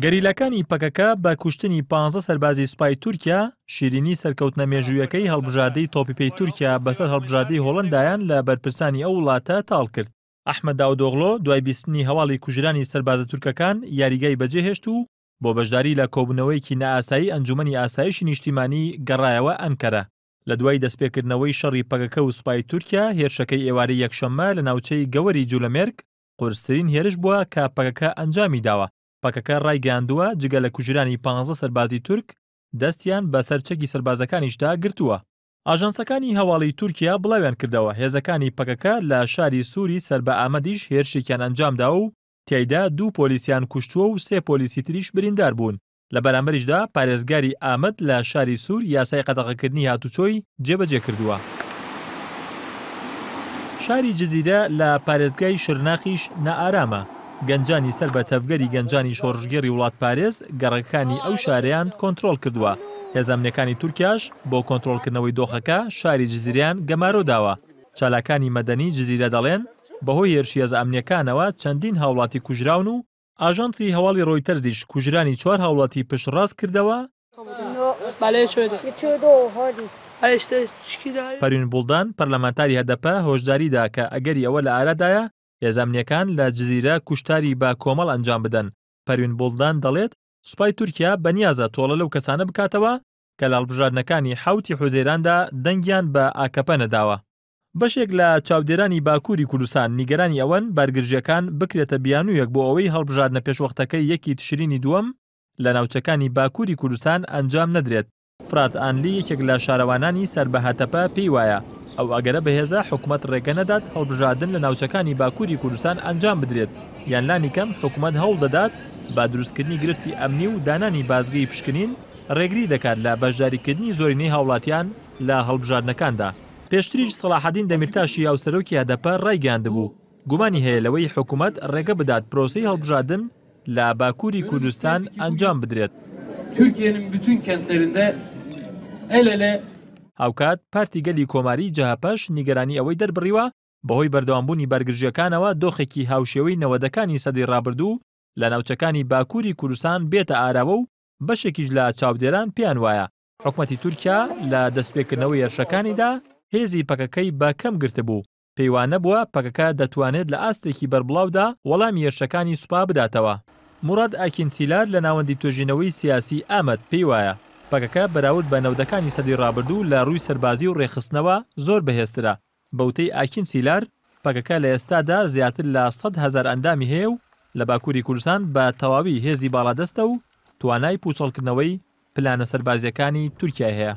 گەریلەکانی پەکەکە بە کوشتنی 15 سەربازی سوپای تورکیا شیرینی سەرکەوتنە مێژوویەکەی هەڵبژاردەی تۆپیپەی تورکیا بەسەر هەڵبژاردەی هۆڵەندایان لە بەرپرسانی ئەو وڵاتە تاڵ کرد. ئەحمەد داودۆغڵۆ دوای بیستنی هەواڵی کوژرانی سەربازە تورکەکان یاریگای بەجێهێشت و بۆ بەشداری لە کۆبوونەوەیەکی نائاسایی ئەنجومەنی ئاسایشی نیشتیمانی گەڕایەوە ئەنکەرە. لە دوای دەستپێکردنەوەی شەڕی پەکەکە و سوپای تورکیا هێرشەکەی ئێوارەی یەکشەممە لە ناوچەی گەوەری جوولەمێرگ قورسترین هێرش بووە کە پەکەکە ئەنجامی داوە. پەکەکە ڕایگەیاندووە جگە لە کوژرانی 15 سەربازی تورک دەستیان بە سەرچەکی سەربازەکانیشدا گرتووە. ئاژانسەکانی هەواڵی تورکیا بڵاویان کردەوە هێزەکانی پەکەکە لە شاری سووری سەر بە ئامەدیش هێرشێکیان ئەنجامدا و تیایدا 2 پۆلیسیان کوشتووە و 3 پۆلیسی تریش بریندار بوون. لە بەرامبەریشدا پارێزگاری ئامەد لە شاری سوور یاسای قەدەغەکردنی هاتوچۆی جێبەجێ کردووە. شاری جزیرە لە پارێزگای شرناخیش نائارامە. گەنجانی سەر بە تەفگەری گەنجانی شۆڕژگەری وڵات پارێز گەڕەکانی ئەو شارەیان کۆنتڕۆڵ کردووە. هێزەمنیەکانی تورکیاش بۆ کۆنتڕۆڵکردنەوەی دۆخەکە شاری جزیریان گەمارۆ داوە. چالاکانی مەدەنی جزیرە دەڵێن بەهۆی هێرشی هێزەمنیەکانەوە چەندین هاوڵاتی کوژراون و ئاژانسی هەواڵی ڕۆیتەرزیش کوژرانی 4 هاوڵاتی پشتڕاست کردەوە. پەروین بوڵدان پەرلەمانتاری هەدەپە هۆشداریدا کە ئەگەری ئەوە لە ئارادایە هێزەمنیەکان لە جزیرە کوشتاری بە کۆمەڵ ئەنجام بدەن. پەروین بوڵدان دەڵێت سوپای تورکیا بەنیازە تۆڵە لەو کەسانە بکاتەوە کە لە هەڵبژاردنەکانی حوتی حوزەیراندا دەنگیان بە ئاکەپە نەداوە. بەشێک لە چاودێرانی باکووری کوردستان نیگەرانی ئەوەن بارگرژیەکان بکرێتە بیانوویەک بۆ ئەوەی هەڵبژاردنە پێشوەختەکەی 1 تشرینی دووەم لە ناوچەکانی باکووری کوردستان ئەنجام نەدرێت. فرات ئانلی یەکێک لە شارەوانانی سەر بە هاتەپە پێی وایە ئەو ئەگەرە بەهێزە حکوومەت ڕێگە نەدات هەڵبژاردن لە ناوچەکانی باکووری کوردستان ئەنجام بدرێت یان لانی کەم حکوومەت هەوڵ دەدات با دروستکردنی گرفتی ئەمنی و دانانی بازگەی پشکنین ڕێگری دەکات لە بەشداریکردنی زۆرینەی هاوڵاتیان لە هەڵبژاردنەکاندا. پێشتریش سەلاحەدین دەمیرتاشی هاوسەرۆکی هەدەپە ڕایگەیاندبوو گومانی هەیە لەوەی حکوومەت ڕێگە بدات پرۆسەی هەڵبژاردن لە باکووری کوردستان ئەنجام بدرێت. Türkiye'nin bütün kentlerinde el ele هاوکات پارتی گەلی کۆماری جەهاپەش نیگەرانی ئەوەی دەربڕیوە بەهۆی بەردەوامبوونی بەرگرژیەکانەوە دۆخێکی هاوشێوەی نەوەدەکانی سەدەی ڕابردوو لە ناوچەکانی باکووری کوردستان بێتە ئاراوە و بەشێکیش لە چاودێران پێیان وایە حکومەتی تورکیا لە دەستپێکردنەوەی هێرشەکانیدا هێزی پەکەکەی بە کەم گرتبوو. پەیوانە بووە پەکەکە دەتوانێت لە ئاستێکی بەربڵاودا وەڵامی هێرشەکانی سوپا بداتەوە. موراد ئاکینسیلار لە ناوەندی توێژینەوەی سیاسی ئامەد پێی وایە پەکەکە بەراورد بە نەودەکانی سەدەی ڕابردوو لە ڕووی سەربازی و ڕێخستنەوە زۆر بەهێزترە. بەوتەی ئاکینسیلار پەکەکە لە ئێستادا زیاتر لە 100,000 ئەندامی هەیە و لە باکووری کوردستان بە تەواوی هێزی باڵادەستە و توانای پوچەڵکردنەوەی پلانە سەربازیەکانی تورکیا هەیە.